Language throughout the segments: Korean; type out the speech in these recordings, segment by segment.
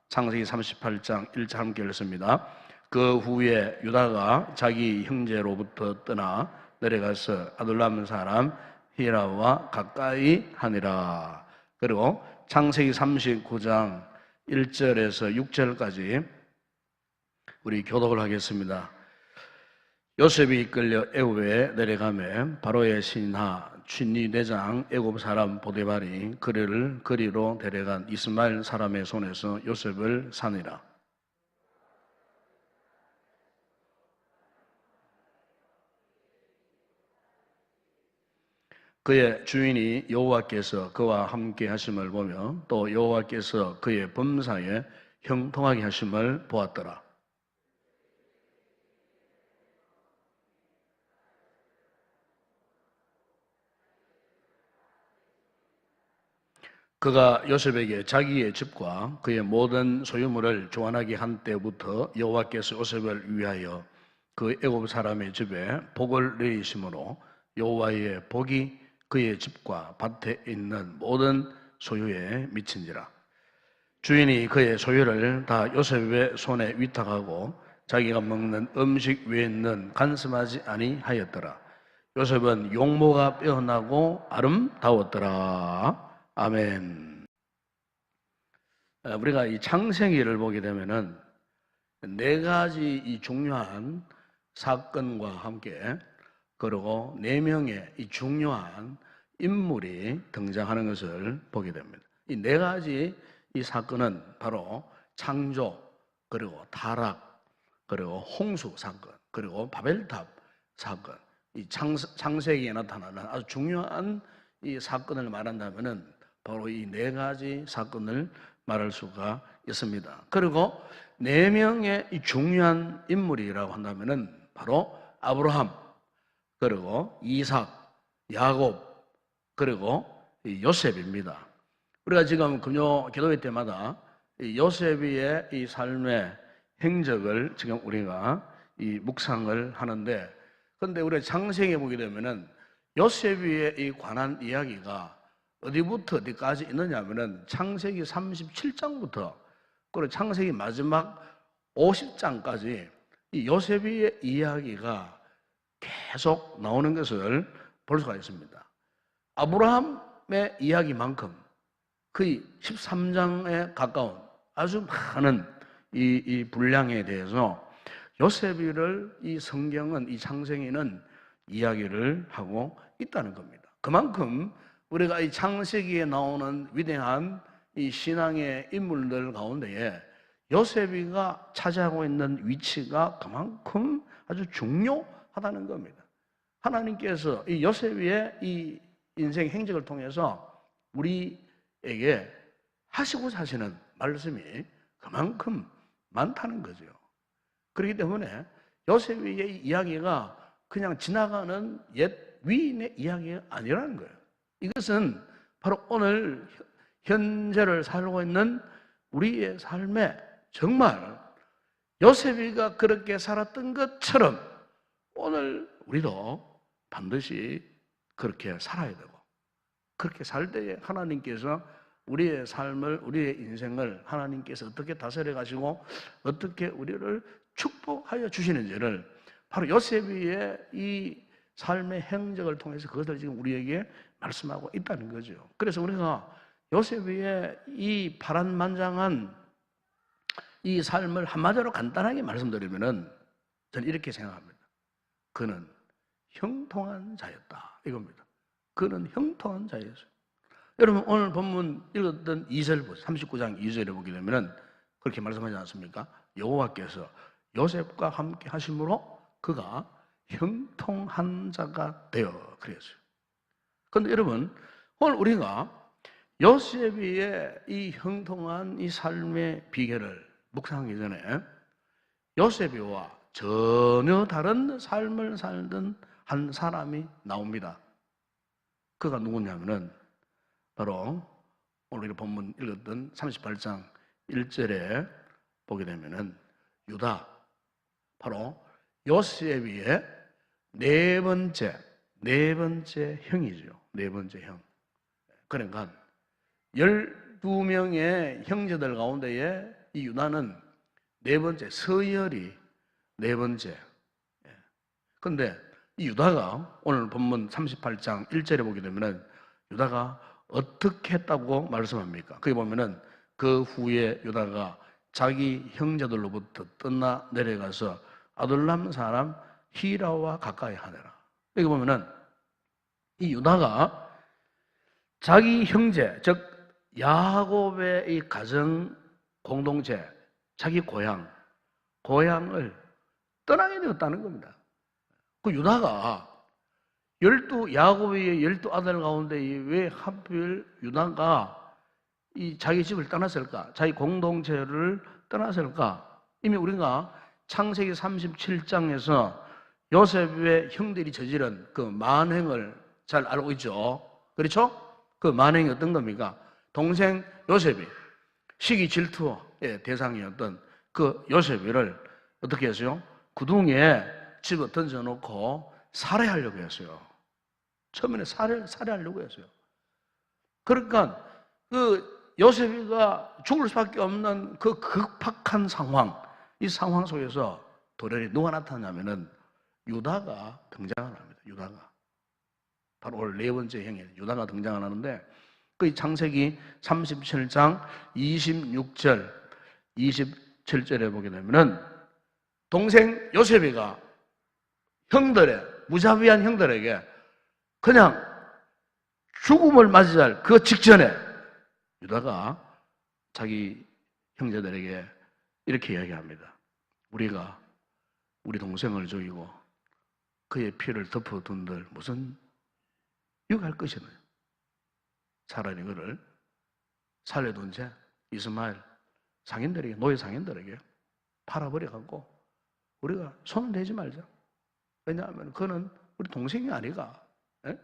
창세기 38장 1절 함께 읽습니다. 그 후에 유다가 자기 형제로부터 떠나 내려가서 아둘람 사람 히라와 가까이 하니라. 그리고 창세기 39장 1절에서 6절까지 우리 교독을 하겠습니다. 요셉이 이끌려 애굽에 내려가매 바로의 신하 춘리 대장 애굽 사람 보디발이 그를 거리로 데려간 이스마엘 사람의 손에서 요셉을 사니라. 그의 주인이 여호와께서 그와 함께 하심을 보며 또 여호와께서 그의 범사에 형통하게 하심을 보았더라. 그가 요셉에게 자기의 집과 그의 모든 소유물을 교환하게 한 때부터 여호와께서 요셉을 위하여 그 애굽 사람의 집에 복을 내리심으로 여호와의 복이 그의 집과 밭에 있는 모든 소유에 미친지라. 주인이 그의 소유를 다 요셉의 손에 위탁하고 자기가 먹는 음식 외에는 간섭하지 아니하였더라. 요셉은 용모가 빼어나고 아름다웠더라. 아멘. 우리가 이 창세기를 보게 되면은 네 가지 이 중요한 사건과 함께 그리고 네 명의 이 중요한 인물이 등장하는 것을 보게 됩니다. 이 네 가지 이 사건은 바로 창조, 그리고 타락, 그리고 홍수 사건, 그리고 바벨탑 사건. 이 창세기에 나타나는 아주 중요한 이 사건을 말한다면은 바로 이 네 가지 사건을 말할 수가 있습니다. 그리고 네 명의 이 중요한 인물이라고 한다면은 바로 아브라함, 그리고 이삭, 야곱, 그리고 요셉입니다. 우리가 지금 금요 기도회 때마다 이 요셉의 이 삶의 행적을 지금 우리가 이 묵상을 하는데, 그런데 우리가 창세기에 보게 되면은 요셉의 이 관한 이야기가 어디부터 어디까지 있느냐 하면은 창세기 37장부터 그리고 창세기 마지막 50장까지 이 요셉의 이야기가 계속 나오는 것을 볼 수가 있습니다. 아브라함의 이야기만큼 거의 13장에 가까운 아주 많은 이 분량에 대해서 요셉을 이 성경은, 이 창세기는 이야기를 하고 있다는 겁니다. 그만큼 우리가 이 창세기에 나오는 위대한 이 신앙의 인물들 가운데에 요셉이가 차지하고 있는 위치가 그만큼 아주 중요하다는 겁니다. 하나님께서 이 요셉의 이 인생 행적을 통해서 우리에게 하시고자 하시는 말씀이 그만큼 많다는 거죠. 그렇기 때문에 요셉의 이야기가 그냥 지나가는 옛 위인의 이야기가 아니라는 거예요. 이것은 바로 오늘 현재를 살고 있는 우리의 삶에 정말 요셉이가 그렇게 살았던 것처럼 오늘 우리도 반드시 그렇게 살아야 되고, 그렇게 살 때에 하나님께서 우리의 삶을, 우리의 인생을 하나님께서 어떻게 다스려 가시고 어떻게 우리를 축복하여 주시는지를 바로 요셉의 이 삶의 행적을 통해서 그것을 지금 우리에게 말씀하고 있다는 거죠. 그래서 우리가 요셉의 이 파란만장한 이 삶을 한마디로 간단하게 말씀드리면은 저는 이렇게 생각합니다. 그는 형통한 자였다, 이겁니다. 그는 형통한 자였어요. 여러분 오늘 본문 읽었던 2절, 39장 2절에 보게 되면은 그렇게 말씀하지 않습니까? 여호와께서 요셉과 함께 하심으로 그가 형통한 자가 되어, 그랬어요. 그런데 여러분 오늘 우리가 요셉의 이 형통한 이 삶의 비결을 묵상하기 전에 요셉이와 전혀 다른 삶을 살던 한 사람이 나옵니다. 그가 누구냐면은 바로 오늘 본문 읽었던 38장 1절에 보게 되면은 유다, 바로 요셉의 네 번째 형이죠. 네 번째 형. 그러니까 12명의 형제들 가운데에 이 유다는 네 번째, 서열이 네 번째. 그런데 이 유다가 오늘 본문 38장 1절에 보게 되면은 유다가 어떻게 했다고 말씀합니까? 거기 보면은 그 후에 유다가 자기 형제들로부터 떠나 내려가서 아둘람 사람 히라와 가까이 하더라. 여기 보면은 이 유다가 자기 형제, 즉 야곱의 이 가정 공동체, 자기 고향을 떠나게 되었다는 겁니다. 그 유다가 야곱의 12아들 가운데 왜 하필 유다가 이 자기 집을 떠났을까? 자기 공동체를 떠났을까? 이미 우리가 창세기 37장에서 요셉의 형들이 저지른 그 만행을 잘 알고 있죠. 그렇죠? 그 만행이 어떤 겁니까? 동생 요셉이 시기 질투의 대상이었던 그 요셉을 어떻게 했어요? 구덩이에 집어 던져놓고 살해하려고 했어요. 처음에는 살해하려고 했어요. 그러니까 그 요셉이가 죽을 수밖에 없는 그 급박한 상황, 이 상황 속에서 도련이 누가 나타나냐면은 유다가 등장을 합니다. 유다가 바로 오늘 네 번째 형이 유다가 등장을 하는데 그 창세기 37장 26절 27절에 보게 되면은 동생 요셉이가 무자비한 형들에게 그냥 죽음을 맞이할 그 직전에 유다가 자기 형제들에게 이렇게 이야기합니다. 우리가 우리 동생을 죽이고 그의 피를 덮어둔들 무슨 유익할 것이냐. 차라리 그를 살려둔 채 이스마엘 상인들에게, 노예 상인들에게 팔아버려갖고 우리가 손을 대지 말자. 왜냐하면 그는 우리 동생이 아니가. 에?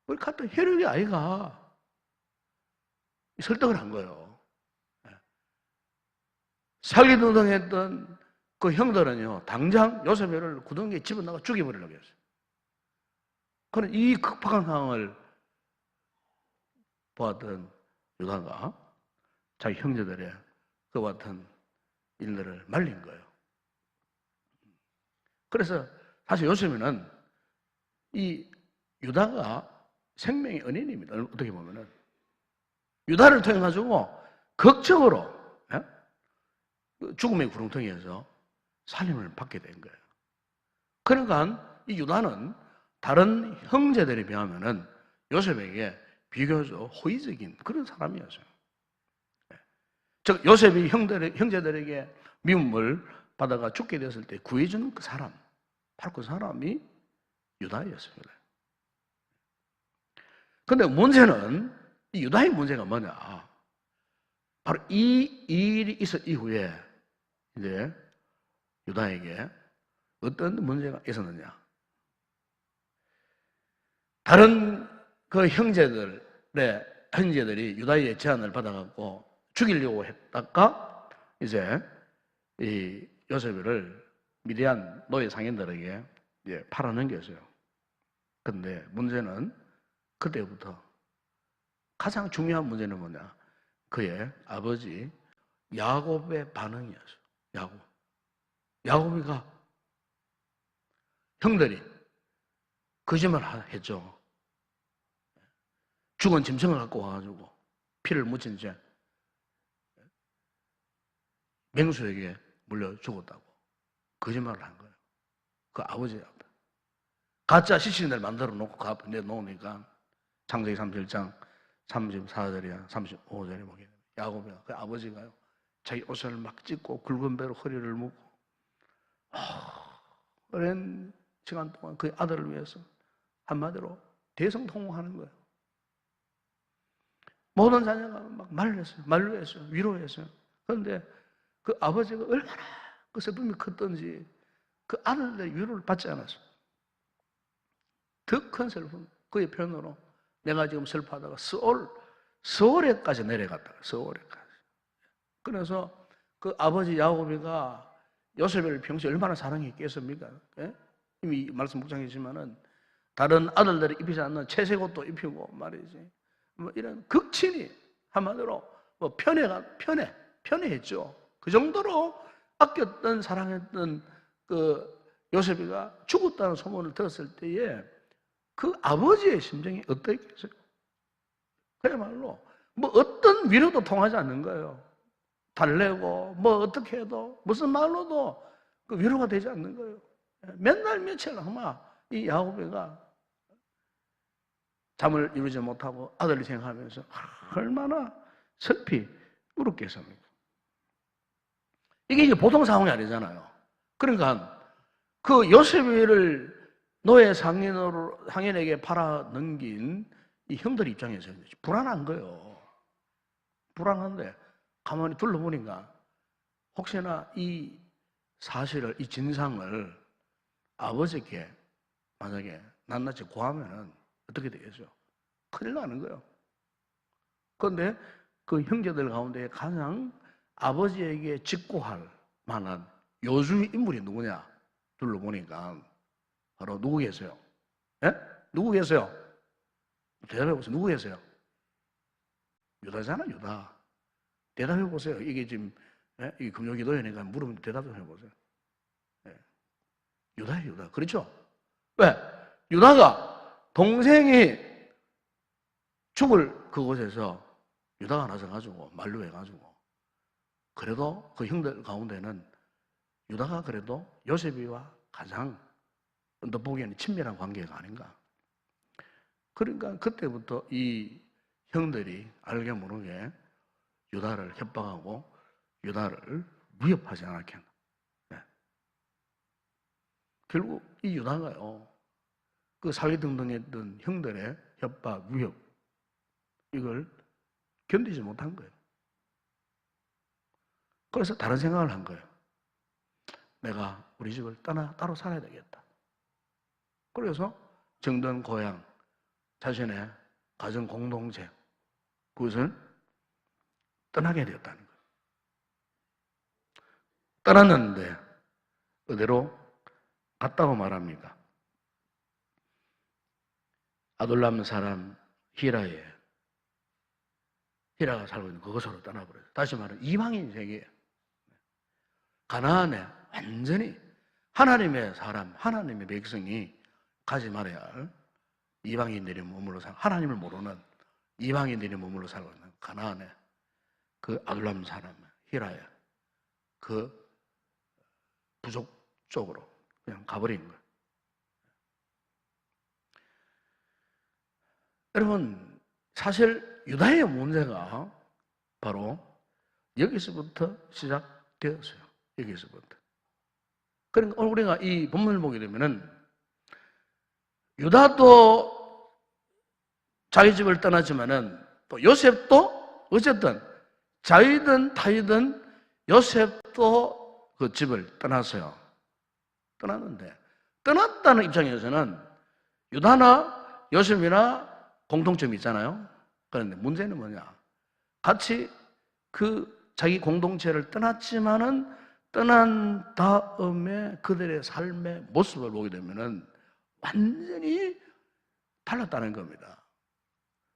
우리 같은 혈육이 아이가. 설득을 한 거예요. 살기둥둥했던 그 형들은요, 당장 요셉을 구덩이에 집어넣어 죽여버리려고 했어요. 그는 이 급박한 상황을 보았던 유다가 자기 형제들의 그와 같은 일들을 말린 거예요. 그래서 사실 요즘에는 이 유다가 생명의 은인입니다. 어떻게 보면은 유다를 통해 가지고 극적으로 죽음의 구렁텅이에서 살림을 받게 된 거예요. 그러니까 이 유다는 다른 형제들에 비하면은 요셉에게 비교적 호의적인 그런 사람이었어요. 즉 요셉이 형제들에게 미움을 받아가 죽게 되었을 때 구해주는 그 사람, 바로 그 사람이 유다였습니다. 그런데 문제는 이 유다의 문제가 뭐냐? 바로 이 일이 있었 이후에 이제 유다에게 어떤 문제가 있었느냐? 다른 그 형제들이 유다의 제안을 받아갖고 죽이려고 했다가 이제 이 요셉을 미디안 노예 상인들에게 이제 팔아넘겼어요. 근데 문제는 그때부터 가장 중요한 문제는 뭐냐? 그의 아버지 야곱의 반응이었어요. 야곱이가 형들이 거짓말을 했죠. 죽은 짐승을 갖고 와가지고 피를 묻힌 채 맹수에게 물려 죽었다고 거짓말을 한 거예요. 그 아버지 앞에 가짜 시신을 만들어 놓고 그 앞에 내놓으니까 창세기 37장 34절이야 35절에 보게 되면 야곱이가 그 아버지가요 자기 옷을 막 찢고 굵은 배로 허리를 묶고 오랜 시간 동안 그 아들을 위해서 한마디로 대성통곡하는 거예요. 모든 자녀가 막 만류했어요. 위로했어요. 그런데 그 아버지가 얼마나 그 슬픔이 컸던지 그 아들의 위로를 받지 않았어요. 더 큰 슬픔, 그의 표현으로 내가 지금 슬퍼하다가 서울에까지 내려갔다. 서울에까지. 그래서 그 아버지 야곱이가 요셉을 평소에 얼마나 사랑했겠습니까? 예? 이미 말씀 묵상했지만은 다른 아들들이 입히지 않는 채색옷도 입히고 말이지. 뭐 이런 극진히 한마디로 뭐 편애했죠. 그 정도로 아꼈던 사랑했던 그 요셉이가 죽었다는 소문을 들었을 때에 그 아버지의 심정이 어떻겠어요? 그야말로 뭐 어떤 위로도 통하지 않는 거예요. 달래고 뭐 어떻게 해도 무슨 말로도 그 위로가 되지 않는 거예요. 맨날 며칠 아마 이 야곱이가 잠을 이루지 못하고 아들을 생각하면서 얼마나 슬피 울었겠습니까? 이게 보통 상황이 아니잖아요. 그러니까 그 요셉을 노예 상인에게 팔아 넘긴 이 형들 입장에서 불안한 거예요. 불안한데 가만히 둘러보니까 혹시나 이 사실을, 이 진상을 아버지께 만약에 낱낱이 고하면은 어떻게 되겠어요? 큰일 나는 거예요. 그런데 그 형제들 가운데 가장 아버지에게 직고할 만한 요주의 인물이 누구냐? 둘러보니까 바로 누구 계세요? 예? 누구 계세요? 대답해보세요. 누구 계세요? 유다잖아, 유다. 대답해보세요. 이게 지금 이 금요기도회니까 물으면 대답 좀 해보세요. 예. 유다예요, 유다. 그렇죠? 왜? 유다가 동생이 죽을 그곳에서 유다가 나서가지고 만류해가지고 그래도 그 형들 가운데는 유다가 그래도 요셉이와 가장 보기에는 친밀한 관계가 아닌가. 그러니까 그때부터 이 형들이 알게 모르게 유다를 협박하고 유다를 위협하지 않았겠나. 네. 결국 이 유다가요, 그 사위등등했던 형들의 협박, 위협, 이걸 견디지 못한 거예요. 그래서 다른 생각을 한 거예요. 내가 우리 집을 떠나 따로 살아야 되겠다. 그래서 정든 고향, 자신의 가정 공동체, 그것을 떠나게 되었다는 거예요. 떠났는데 어디로 갔다고 말합니까? 아둘람 사람 히라에, 히라가 살고 있는 그곳으로 떠나버려요. 다시 말하면 이방인 세계예요. 가나안에 완전히 하나님의 사람, 하나님의 백성이 가지 말아야 할 이방인들이 머물러 살고, 하나님을 모르는 이방인들이 머물러 살고 있는 가나안에 그 아둘람 사람 히라에 그 부족 쪽으로 그냥 가버린 거예요. 여러분, 사실 유다의 문제가 바로 여기서부터 시작되었어요. 여기서부터. 그러니까 오늘 우리가 이 본문을 보게 되면은 유다도 자기 집을 떠났지만은 또 요셉도 어쨌든 자이든 타이든 요셉도 그 집을 떠났어요. 떠났는데 떠났다는 입장에서는 유다나 요셉이나 공통점이 있잖아요. 그런데 문제는 뭐냐? 같이 그 자기 공동체를 떠났지만은 떠난 다음에 그들의 삶의 모습을 보게 되면은 완전히 달랐다는 겁니다.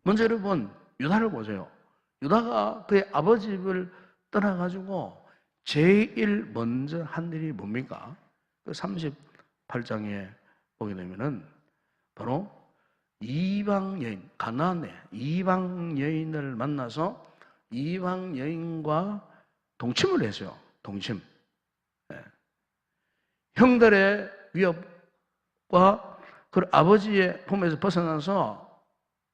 먼저 여러분, 유다를 보세요. 유다가 그의 아버지 집을 떠나가지고 제일 먼저 한 일이 뭡니까? 그 38장에 보게 되면은 바로 이방 여인, 가나안의 이방 여인을 만나서 이방 여인과 동침을 했어요. 동침. 네. 형들의 위협과 그 아버지의 품에서 벗어나서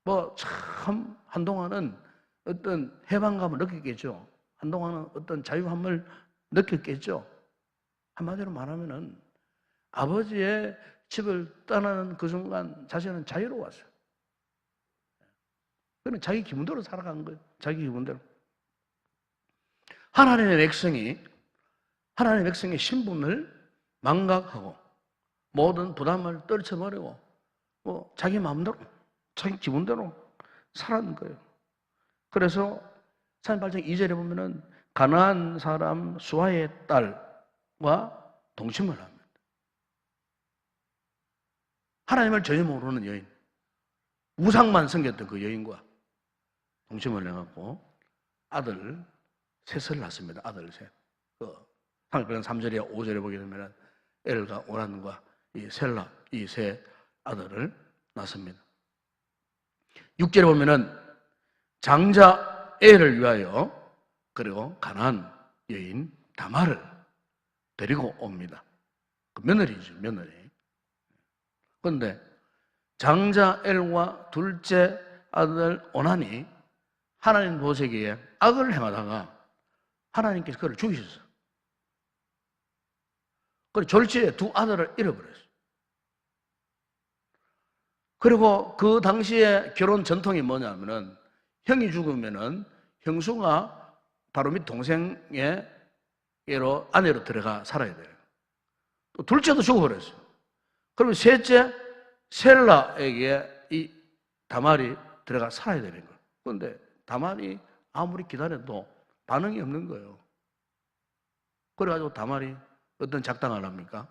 뭐 참 한동안은 어떤 해방감을 느꼈겠죠. 한동안은 어떤 자유함을 느꼈겠죠. 한마디로 말하면은 아버지의 집을 떠나는 그 순간 자신은 자유로웠어요. 그는 자기 기분대로 살아간 거예요. 자기 기분대로. 하나님의 백성의 신분을 망각하고 모든 부담을 떨쳐버리고 뭐 자기 마음대로, 자기 기분대로 살아는 거예요. 그래서 38장 2절에 보면은 가나안 사람 수아의 딸과 동침을 합니다. 하나님을 전혀 모르는 여인, 우상만 섬겼던 그 여인과 동침을 해갖고 아들 셋을 낳습니다. 아들 셋. 사무엘상 3절에 5절에 보게 되면 엘과 오난과 이 셀라 이 세 아들을 낳습니다. 6절에 보면은 장자 엘을 위하여 그리고 가나안 여인 다말을 데리고 옵니다. 그 며느리죠, 며느리. 그런데 장자 엘과 둘째 아들 오난이 하나님 보시기에 악을 행하다가 하나님께서 그를 죽이셨어요. 그리고 졸지에 두 아들을 잃어버렸어요. 그리고 그 당시에 결혼 전통이 뭐냐면은 형이 죽으면은 형수가 바로 밑 동생의 아내로 들어가 살아야 돼요. 또 둘째도 죽어버렸어요. 그러면 셋째 셀라에게 이 다말이 들어가 살아야 되는 거예요. 그런데 다말이 아무리 기다려도 반응이 없는 거예요. 그래가지고 다말이 어떤 작당을 합니까?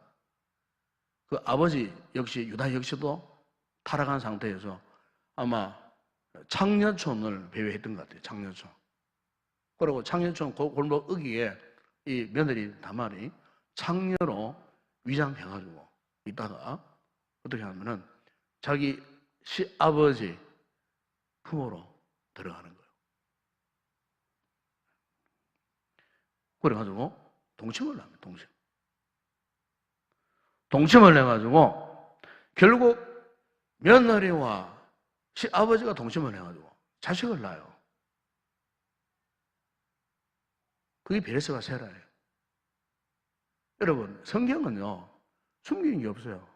그 아버지 역시 유다 역시도 타락한 상태에서 아마 창녀촌을 배회했던 것 같아요. 창녀촌. 그리고 창녀촌 골목 어귀에 이 며느리 다말이 창녀로 위장해가지고 있다가 어떻게 하면은 자기 시아버지 품으로 들어가는 거예요. 그래가지고 동침을 합니다. 동침을 해가지고 결국 며느리와 시아버지가 동침을 해가지고 자식을 낳아요. 그게 베레스가 세라예요. 여러분, 성경은요 숨기는 게 없어요.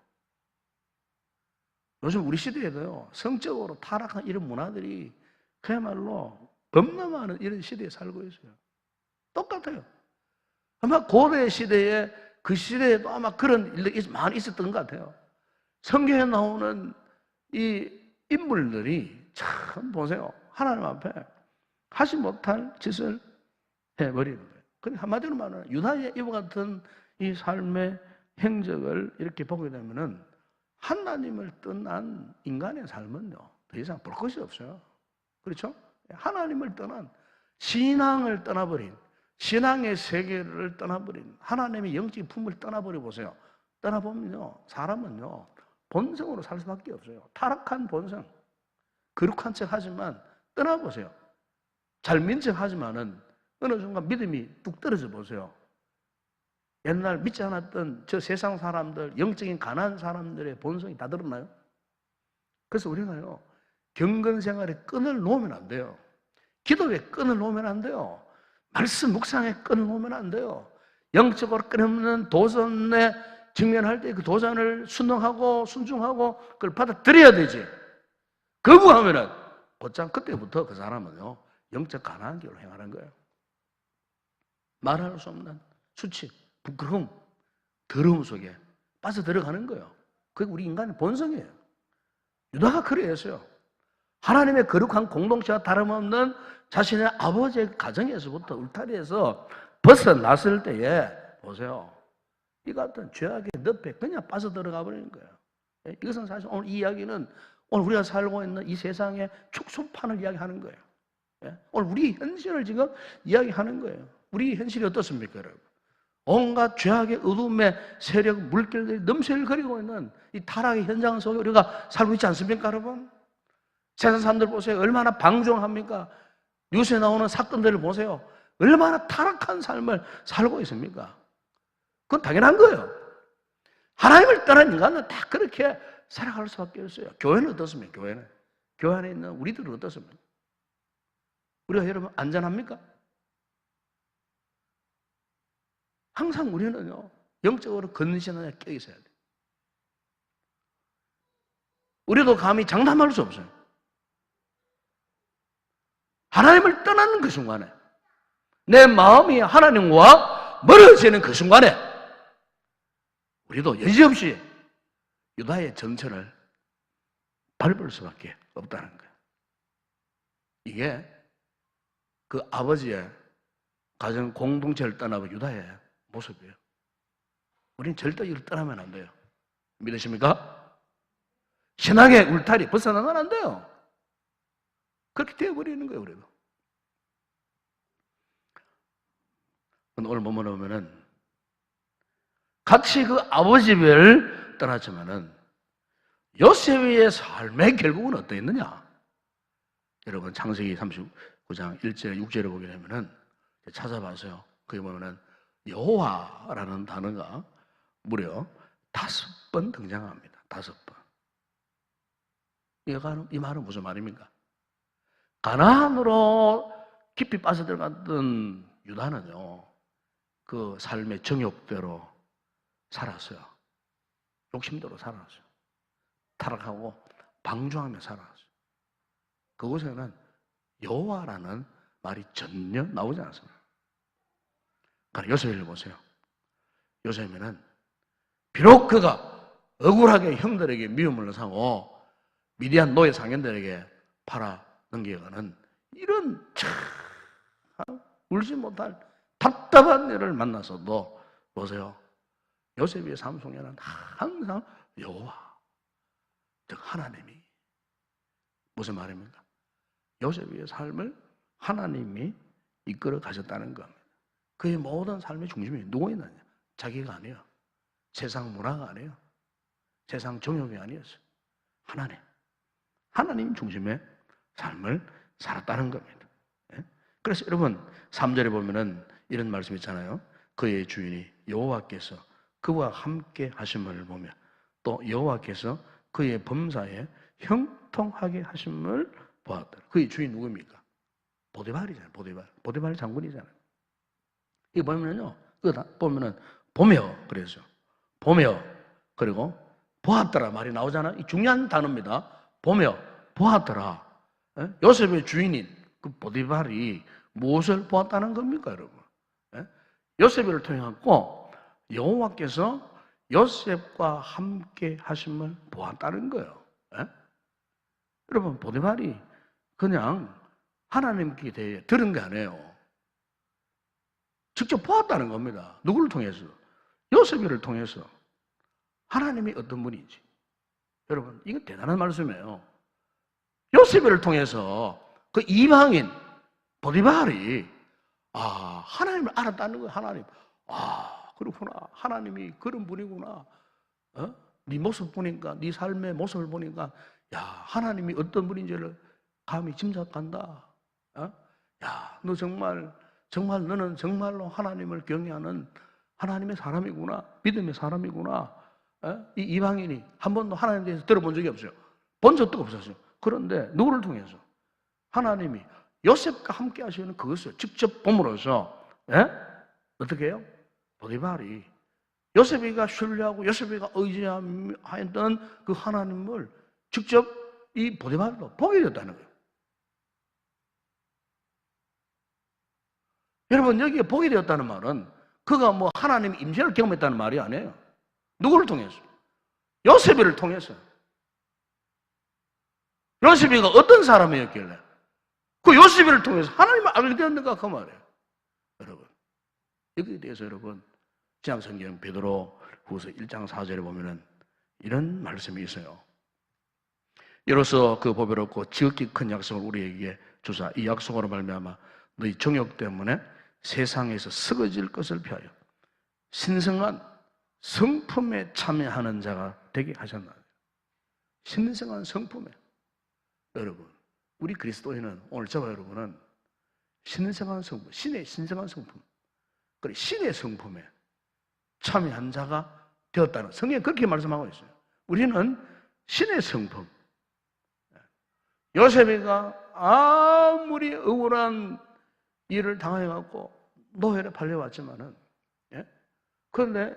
요즘 우리 시대에도요 성적으로 타락한 이런 문화들이 그야말로 겁나 많은 이런 시대에 살고 있어요. 똑같아요. 아마 고대 시대에 그 시대에도 아마 그런 일들이 많이 있었던 것 같아요. 성경에 나오는 이 인물들이 참 보세요. 하나님 앞에 하지 못할 짓을 해버리는 거예요. 근데 한마디로 말하면 유다의 이와 같은 이 삶의 행적을 이렇게 보게 되면은 하나님을 떠난 인간의 삶은요 더 이상 볼 것이 없어요. 그렇죠? 하나님을 떠난 신앙을 떠나버린 신앙의 세계를 떠나버린 하나님의 영적인 품을 떠나버려 보세요. 떠나보면요 사람은요 본성으로 살 수밖에 없어요. 타락한 본성, 거룩한 척 하지만 떠나보세요. 잘 믿는 척 하지만은 어느 순간 믿음이 뚝 떨어져 보세요. 옛날 믿지 않았던 저 세상 사람들, 영적인 가난한 사람들의 본성이 다 드러나요. 그래서 우리가요 경건 생활에 끈을 놓으면 안 돼요. 기도에 끈을 놓으면 안 돼요. 말씀 묵상에 끈을 놓으면 안 돼요. 영적으로 끊임없는 도전에 직면할 때 그 도전을 순응하고 순종하고 그걸 받아들여야 되지. 거부하면은 곧장 그때부터 그 사람은요 영적 가난한 길로 행하는 거예요. 말할 수 없는 수치, 부끄러움, 더러움 속에 빠져들어가는 거예요. 그게 우리 인간의 본성이에요. 유다가 그래였어요. 하나님의 거룩한 공동체와 다름없는 자신의 아버지의 가정에서부터 울타리에서 벗어났을 때에 보세요. 이 같은 죄악의 늪에 그냥 빠져들어가 버리는 거예요. 이것은 사실 오늘 이 이야기는 오늘 우리가 살고 있는 이 세상의 축소판을 이야기하는 거예요. 오늘 우리 현실을 지금 이야기하는 거예요. 우리 현실이 어떻습니까, 여러분? 온갖 죄악의 어둠의 세력, 물결들이 넘실거리고 있는 이 타락의 현장 속에 우리가 살고 있지 않습니까, 여러분? 세상 사람들 보세요. 얼마나 방종합니까? 뉴스에 나오는 사건들을 보세요. 얼마나 타락한 삶을 살고 있습니까? 그건 당연한 거예요. 하나님을 떠난 인간은 다 그렇게 살아갈 수밖에 없어요. 교회는 어떻습니까? 교회 안에 있는 우리들은 어떻습니까? 우리가 여러분 안전합니까? 항상 우리는요 영적으로 건전하게 깨어 있어야 돼요. 우리도 감히 장담할 수 없어요. 하나님을 떠나는 그 순간에 내 마음이 하나님과 멀어지는 그 순간에 우리도 여지없이 유다의 전철을 밟을 수밖에 없다는 거예요. 이게 그 아버지의 가정 공동체를 떠나고 유다의 모습이에요. 우리는 절대 이걸 떠나면 안 돼요. 믿으십니까? 신앙의 울타리 벗어나면 안 돼요. 그렇게 되어버리는 거예요, 우리도. 근데 오늘 본문에 보면은 같이 그 아버지 집을 떠났지만은 요셉의 삶의 결국은 어떠했느냐? 여러분 창세기 39장 1절 6절에 보게 되면은 찾아봐서요. 거기 보면은 여호와라는 단어가 무려 5번 등장합니다. 5번. 이 말은 무슨 말입니까? 가나안으로 깊이 빠져들어갔던 유다는요, 그 삶의 정욕대로 살았어요. 욕심대로 살았어요. 타락하고 방종하며 살았어요. 그곳에는 여호와라는 말이 전혀 나오지 않습니다. 그러니까 요셉을 보세요. 요셉에는 비록 그가 억울하게 형들에게 미움을 사고 미디안 노예 상인들에게 팔아 넘겨가는 이런 참 울지 못할 답답한 일을 만나서도 보세요. 요셉의 삶 속에는 항상 여호와, 즉 하나님이, 무슨 말입니까? 요셉의 삶을 하나님이 이끌어 가셨다는 겁니다. 그의 모든 삶의 중심이 누구 있느냐? 자기가 아니에요. 세상 문화가 아니에요. 세상 정욕이 아니었어요. 하나님. 하나님 중심의 삶을 살았다는 겁니다. 그래서 여러분 3절에 보면은 이런 말씀 있잖아요. 그의 주인이 여호와께서 그와 함께 하심을 보며 또 여호와께서 그의 범사에 형통하게 하심을 보았다. 그의 주인 누구입니까? 보디발이잖아요. 보디발 장군이잖아요. 이거 보면은요, 그거 보면은 보며 그래서 보며 그리고 보았더라 말이 나오잖아요. 이 중요한 단어입니다. 보며 보았더라. 요셉의 주인인 그 보디발이 무엇을 보았다는 겁니까, 여러분? 요셉을 통해 갖고 여호와께서 요셉과 함께 하심을 보았다는 거예요. 여러분, 보디발이 그냥 하나님께 대해 들은 게 아니에요. 직접 보았다는 겁니다. 누구를 통해서? 요셉을 통해서. 하나님이 어떤 분인지. 여러분, 이거 대단한 말씀이에요. 요셉을 통해서 그 이방인 보디발이 하나님을 알았다는 거예요. 하나님. 그렇구나. 하나님이 그런 분이구나. 네 모습 보니까, 네 삶의 모습을 보니까, 야, 하나님이 어떤 분인지를 감히 짐작한다. 야, 너 정말 너는 정말로 하나님을 경외하는 하나님의 사람이구나. 믿음의 사람이구나. 이 이방인이 한 번도 하나님에 대해서 들어본 적이 없어요. 본 적도 없었어요. 그런데 누구를 통해서? 하나님이 요셉과 함께 하시는 그것을 직접 봄으로써 어떻게 해요? 보디발이 요셉이가 신뢰하고 요셉이가 의지하였던 그 하나님을 직접 이 보디발로 보게 됐다는 거예요. 여러분, 여기에 보게 되었다는 말은 그가 뭐 하나님 임재를 경험했다는 말이 아니에요. 누구를 통해서? 요셉이를 통해서. 요셉이가 어떤 사람이었길래 그 요셉이를 통해서 하나님을 알게 되었는가 그 말이에요. 여러분, 여기에 대해서 여러분 신약성경 베드로 후서 1장 4절에 보면은 이런 말씀이 있어요. 이로써 그 보배롭고 지극히 큰 약속을 우리에게 주사 이 약속으로 말미암아 너희 정욕 때문에 세상에서 썩어질 것을 피하여 신성한 성품에 참여하는 자가 되게 하셨나. 신성한 성품에. 여러분, 우리 그리스도인은 오늘 저와 여러분은 신성한 성품, 신의 신성한 성품, 그리고 신의 성품에 참여한 자가 되었다는 성경이 그렇게 말씀하고 있어요. 우리는 신의 성품. 요셉이가 아무리 억울한 일을 당해갖고 노예로 팔려왔지만은, 그런데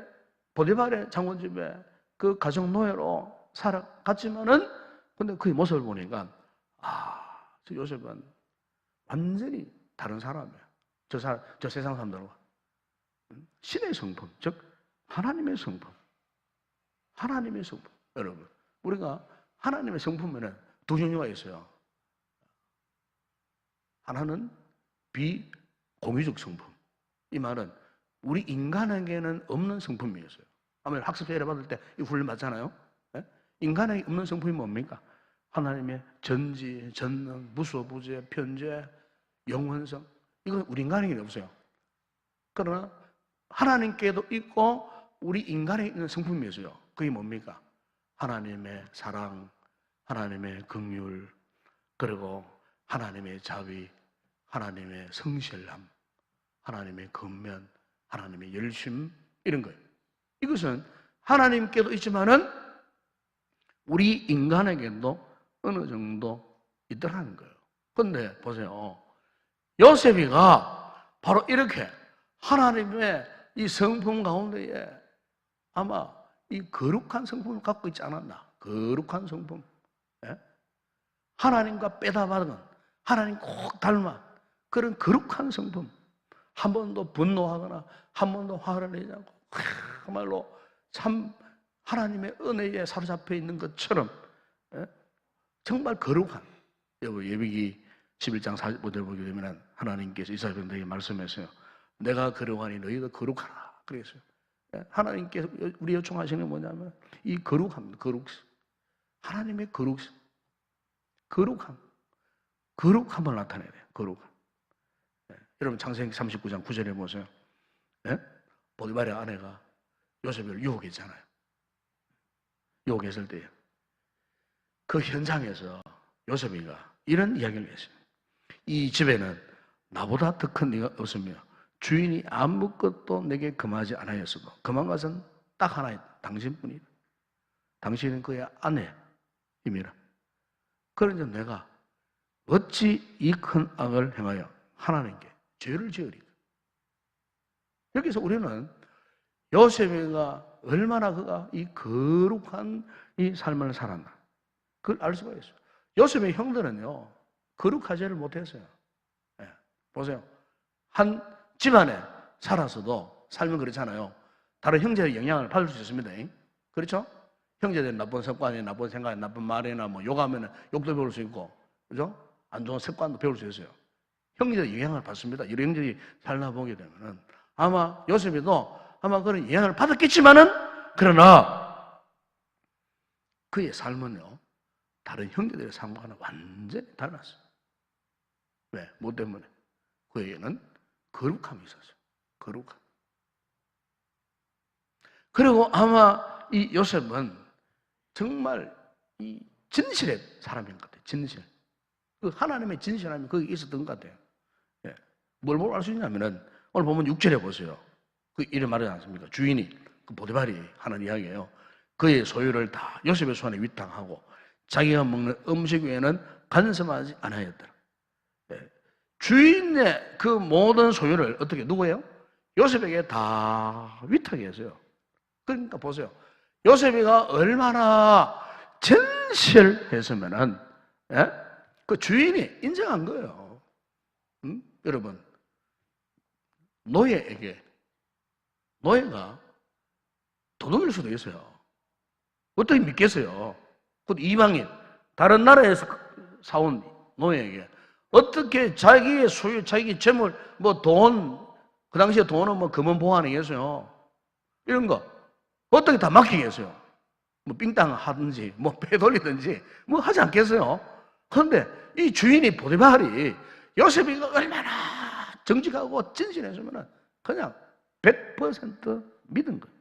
보디발의 장군집에 그 가정 노예로 살아갔지만은, 근데 그의 모습을 보니까 저 요셉은 완전히 다른 사람이에요. 저 세상 사람들과 신의 성품, 즉 하나님의 성품, 하나님의 성품. 여러분, 우리가 하나님의 성품에는 두 종류가 있어요. 하나는 비공유적 성품. 이 말은 우리 인간에게는 없는 성품이었어요. 아마 학습회를 받을 때 이 훈련 받잖아요. 인간에게 없는 성품이 뭡니까? 하나님의 전지, 전능, 무소부재, 편재, 영원성. 이건 우리 인간에게는 없어요. 그러나 하나님께도 있고 우리 인간에 있는 성품이 있어요. 그게 뭡니까? 하나님의 사랑, 하나님의 긍휼, 그리고 하나님의 자비, 하나님의 성실함, 하나님의 근면, 하나님의 열심, 이런 거예요. 이것은 하나님께도 있지만은 우리 인간에게도 어느 정도 있더라는 거예요. 근데 보세요. 요셉이가 바로 이렇게 하나님의 이 성품 가운데에 아마 이 거룩한 성품을 갖고 있지 않았나? 거룩한 성품. 예? 하나님과 빼다받은, 하나님 꼭 닮아 그런 거룩한 성품. 한 번도 분노하거나 한 번도 화를 내지 않고 정말로 참 하나님의 은혜에 사로잡혀 있는 것처럼, 예? 정말 거룩한, 예비기 11장 45절 보게 되면 하나님께서 이스라엘 백성에게 말씀했어요. 내가 거룩하니 너희도 거룩하라 그랬어요. 하나님께서 우리 요청하시는 게 뭐냐면 이 거룩함, 하나님의 거룩함을 나타내야 돼요. 거룩함. 여러분 창세기 39장 9절에 보세요. 보디발의 아내가 요셉을 유혹했잖아요. 유혹했을 때 그 현장에서 요셉이가 이런 이야기를 했어요. 이 집에는 나보다 더 큰 네가 없으며 주인이 아무것도 내게 금하지 않았어도 금한 것은 딱 하나 있다. 당신뿐이다. 당신은 그의 아내임이라. 그러니 내가 어찌 이 큰 악을 행하여 하나님께 죄를 지으리까. 여기서 우리는 요셉이가 얼마나 그가 이 거룩한 이 삶을 살았나 그걸 알 수가 있어요. 요셉의 형들은요 거룩하지를 못했어요. 네. 보세요. 한 집안에 살아서도 삶은 그렇잖아요. 다른 형제의 영향을 받을 수 있습니다. 그렇죠? 형제들은 나쁜 습관이, 나쁜 생각이, 나쁜 말이나 뭐 욕하면 욕도 배울 수 있고, 그죠? 안 좋은 습관도 배울 수 있어요. 형제의 영향을 받습니다. 이런 형제들이 살다 보게 되면은 아마 요셉이도 아마 그런 영향을 받았겠지만은 그러나 그의 삶은요 다른 형제들의 삶과는 완전히 달랐어요. 왜? 뭐 때문에? 그에게는 거룩함이 있었어요. 거룩함. 그리고 아마 이 요셉은 정말 이 진실의 사람인 것 같아요. 진실. 그 하나님의 진실함이 거기 있었던 것 같아요. 예. 뭘 보고 알 수 있냐면은 오늘 보면 6절에 보세요. 그 이름 말하지 않습니까? 주인이 그 보디발이 하는 이야기예요. 그의 소유를 다 요셉의 손에 위탁하고 자기가 먹는 음식 외에는 간섭하지 않았더라. 예. 주인의 그 모든 소유를 어떻게 누구예요? 요셉에게 다 위탁했어요. 그러니까 보세요. 요셉이가 얼마나 진실했으면은, 예? 그 주인이 인정한 거예요. 여러분, 노예가 도둑일 수도 있어요. 어떻게 믿겠어요? 그 이방인, 다른 나라에서 사온 노예에게 어떻게 자기의 소유, 자기 재물, 뭐 돈, 그 당시에 돈은 뭐 금은 보관이겠어요. 이런 거 어떻게 다 맡기겠어요? 뭐 삥땅 하든지 뭐 배 돌리든지 뭐 하지 않겠어요? 그런데 이 주인이 보디발이 요셉이가 얼마나 정직하고 진실했으면 그냥 100% 믿은 거예요.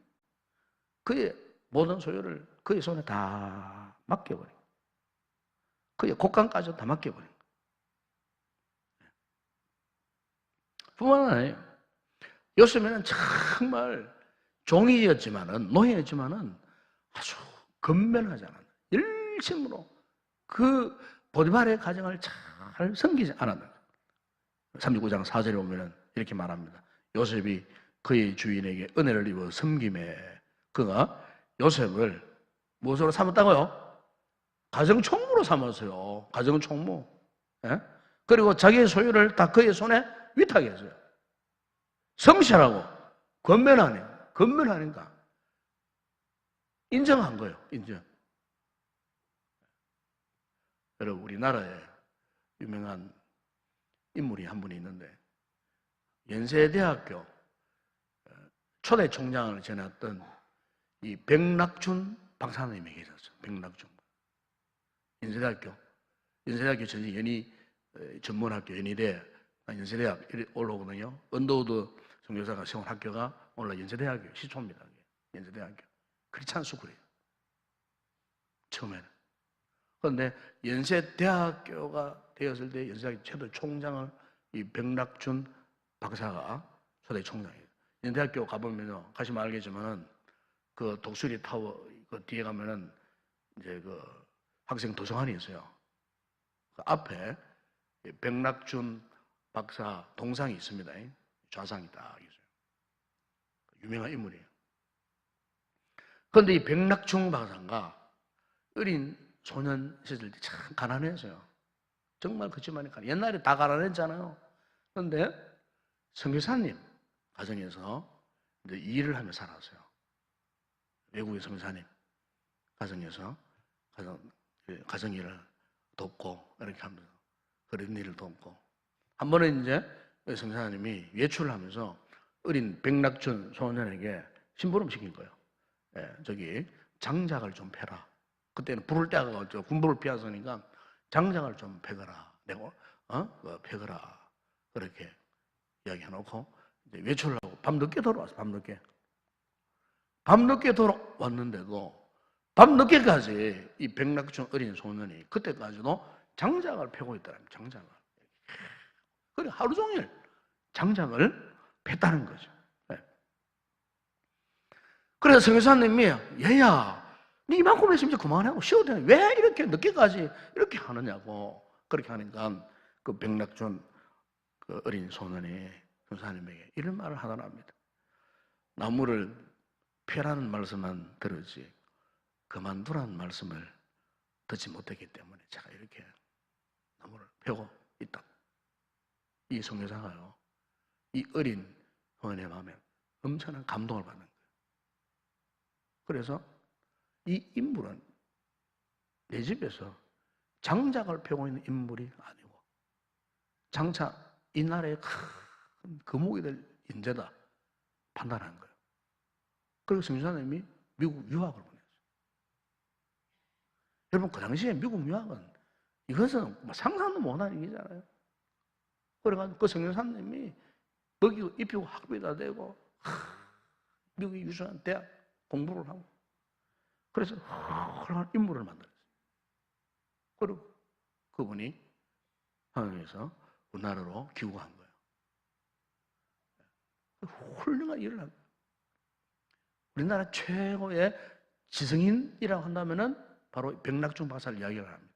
그의 모든 소유를 그의 손에 다 맡겨버린 거예요. 그의 곡간까지도 다 맡겨버린 거예요. 뿐만 아니에요. 요셉에는 정말 종이였지만은, 노예였지만은 아주 건면하지 않았다. 열심으로 그 보디발의 가정을 잘 섬기지 않았다. 39장 4절에 보면 이렇게 말합니다. 요셉이 그의 주인에게 은혜를 입어 섬김에 그가 요셉을 무엇으로 삼았다고요? 가정총무로 삼았어요. 가정총무. 예? 그리고 자기의 소유를 다 그의 손에 위탁했어요. 성실하고 건면하니까 인정한 거예요. 인정. 여러분 우리나라에 유명한 인물이 한 분이 있는데 연세대학교 초대 총장을 지냈던 이 백낙준 박사님이 계셨어요. 백낙준. 연세대학교 전이 전문학교 연희대 연세대학 올라오거든요. 언더우드 선교사가 세운 학교가 오늘 연세대학교, 시초입니다. 연세대학교. 크리스찬 스쿨이에요. 처음에는. 그런데 연세대학교가 되었을 때 연세대학교 최대 총장을 이 백낙준 박사가 초대 총장이에요. 연세대학교 가보면요, 가시면 알겠지만은 그 독수리 타워 그 뒤에 가면은 이제 그 학생 도서관이 있어요. 그 앞에 백낙준 박사 동상이 있습니다. 좌상이 딱 있어요. 유명한 인물이에요. 그런데 이 백낙준 박사가 어린 소년 시절 때 참 가난했어요. 정말 그 집안이 옛날에 다 가난했잖아요. 그런데 선교사님 가정에서 이제 일을 하며 살았어요. 외국의 선교사님 가정에서 가정 일을 돕고 이렇게 하면서 그런 일을 돕고 한 번은 이제 선교사님이 외출을 하면서 어린 백낙준 소년에게 심부름 시킨 거예요. 저기 장작을 좀 패라. 그때는 불을 때가 군부를 피하서니까 장작을 좀 패거라. 내가 패거라. 그렇게 이야기해놓고 이제 외출을 하고 밤늦게 돌아왔어. 밤늦게 돌아왔는데도 밤늦게까지 이 백낙준 어린 소년이 그때까지도 장작을 패고 있더랍니다. 장작을. 그래 하루 종일 장작을 팼다는 거죠. 그래서 선교사님이 얘야 네 이만큼 했으면 이제 그만하고 쉬어도 되냐. 왜 이렇게 늦게까지 이렇게 하느냐고. 그렇게 하니까 그 백낙준 그 어린 소년이 선교사님에게 이런 말을 하더랍니다. 나무를 펴라는 말씀만 들었지 그만두라는 말씀을 듣지 못했기 때문에 제가 이렇게 나무를 펴고 있다. 이 선교사가요, 이 어린 소년의 마음에 엄청난 감동을 받는 거예요. 그래서 이 인물은 내 집에서 장작을 펴고 있는 인물이 아니고 장차 이 나라의 큰 거목이 될 인재다 판단한 거예요. 그리고 선교사님이 미국 유학을 보냈어요. 여러분 그 당시에 미국 유학은 이것은 상상도 못한 일이잖아요. 그래가지고 그 선교사님이 먹이고 입히고 학비 다 되고 미국의 유수한 대학 공부를 하고 그래서 훌륭한 인물을 만들었어요. 그리고 그분이 한국에서 우리나라로 귀국한 거예요. 훌륭한 일을 한 거예요. 우리나라 최고의 지성인이라고 한다면은 바로 백낙준 박사를 이야기를 합니다.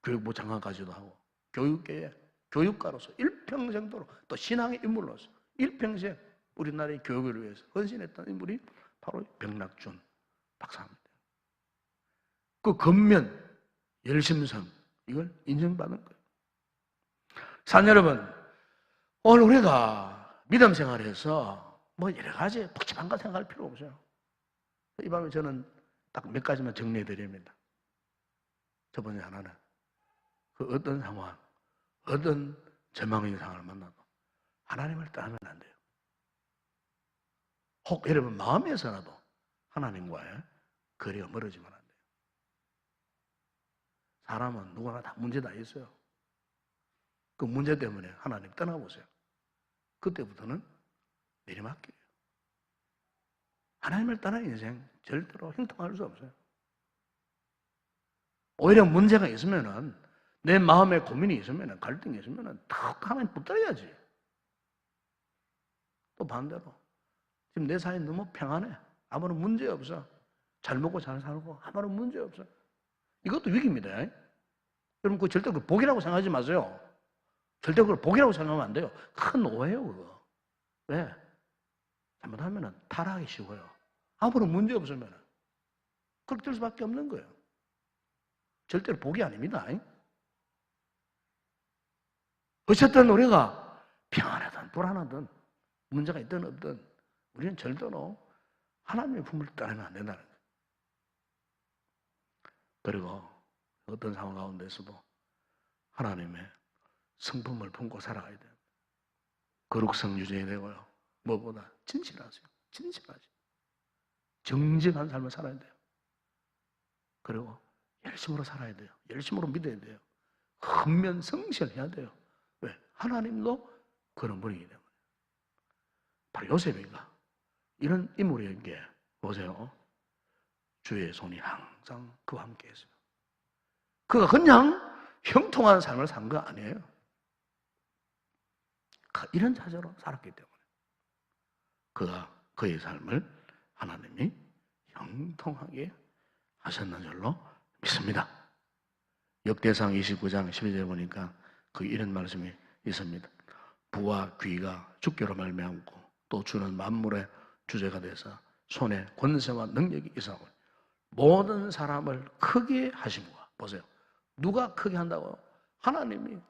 교육부 장관까지도 하고 교육계의 교육가로서 일평생도록 또 신앙의 인물로서 일평생 우리나라의 교육을 위해서 헌신했던 인물이 바로 백낙준 박사입니다. 그 근면, 열심성 이걸 인정받는 거예요. 산 여러분, 오늘 우리가 믿음 생활에서 뭐 여러 가지 복잡한 거 생각할 필요 없어요. 이 밤에 저는 딱 몇 가지만 정리해 드립니다. 첫 번째 하나는 그 어떤 상황, 어떤 절망의 상황을 만나도 하나님을 떠나면 안 돼요. 혹 여러분 마음에서라도 하나님과의 거리가 멀어지면 안 돼요. 사람은 누구나 다 문제 다 있어요. 그 문제 때문에 하나님 떠나보세요. 그때부터는 내리막기예요. 하나님을 떠난 인생 절대로 형통할 수 없어요. 오히려 문제가 있으면은 내 마음에 고민이 있으면은 갈등이 있으면은 탁 하나님 붙들어야지. 또 반대로 지금 내 삶이 너무 평안해. 아무런 문제 없어. 잘 먹고 잘 살고 아무런 문제 없어. 이것도 위기입니다. 여러분 그 절대 그 복이라고 생각하지 마세요. 절대 그걸 복이라고 생각하면 안 돼요. 큰 오해요 그거. 왜? 잘못하면 타락하기 쉬워요. 아무런 문제 없으면 그렇게 될 수밖에 없는 거예요. 절대로 복이 아닙니다. 어쨌든 우리가 평안하든 불안하든 문제가 있든 없든 우리는 절대로 하나님의 품을 떠나면 안 된다는 거예요. 그리고 어떤 상황 가운데서도 하나님의 성품을 품고 살아가야 돼요. 거룩성 유지해야 되고요. 무엇보다 진실하세요. 진실하세요. 정직한 삶을 살아야 돼요. 그리고 열심으로 살아야 돼요. 열심으로 믿어야 돼요. 근면성실해야 돼요. 왜? 하나님도 그런 분이기 때문에. 바로 요셉이가 이런 인물에게 보세요. 주의 손이 항상 그와 함께 했어요. 그가 그냥 형통한 삶을 산 거 아니에요. 이런 자세로 살았기 때문에 그가 그의 삶을 하나님이 형통하게 하셨는 줄로 믿습니다. 역대상 29장 12절에 보니까 그 이런 말씀이 있습니다. 부와 귀가 주께로 말미암고 또 주는 만물의 주제가 돼서 손에 권세와 능력이 있사오니 모든 사람을 크게 하심과. 보세요. 누가 크게 한다고요? 하나님이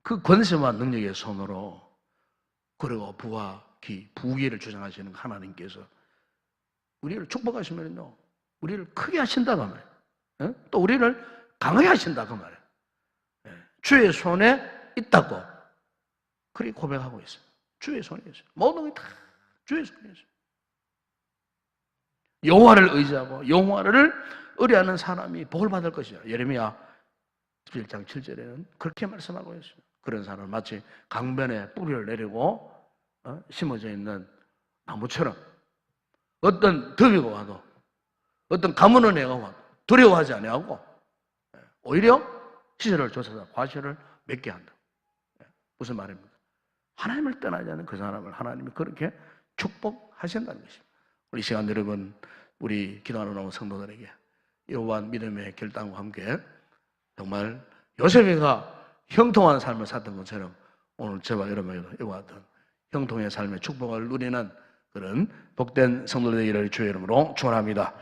그 권세와 능력의 손으로, 그리고 부와 귀, 부귀를 주장하시는 하나님께서 우리를 축복하시면요, 우리를 크게 하신다 그 말이에요. 또 우리를 강하게 하신다 그 말이에요. 주의 손에 있다고 그렇게 고백하고 있어요. 주의 손에 있어요. 모든 게 다 주의 손에 있어요. 여호와를 의지하고 여호와를 의뢰하는 사람이 복을 받을 것이야. 예레미야 11장 7절에는 그렇게 말씀하고 있어요. 그런 사람은 마치 강변에 뿌리를 내리고 심어져 있는 나무처럼 어떤 더위가 와도 어떤 가뭄은 애가 와도 두려워하지 아니하고 오히려 시절을 쫓아서 과실을 맺게 한다. 무슨 말입니까? 하나님을 떠나지 않는 그 사람을 하나님이 그렇게 축복하신다는 것입니다. 우리 시간 여러분, 우리 기도하는 나온 성도들에게 이러한 믿음의 결단과 함께 정말 요셉이가 형통한 삶을 살던 것처럼 오늘 저와 여러분에게도 이와 같은 형통의 삶의 축복을 누리는 그런 복된 성도들 되기를 주의 이름으로 축원합니다.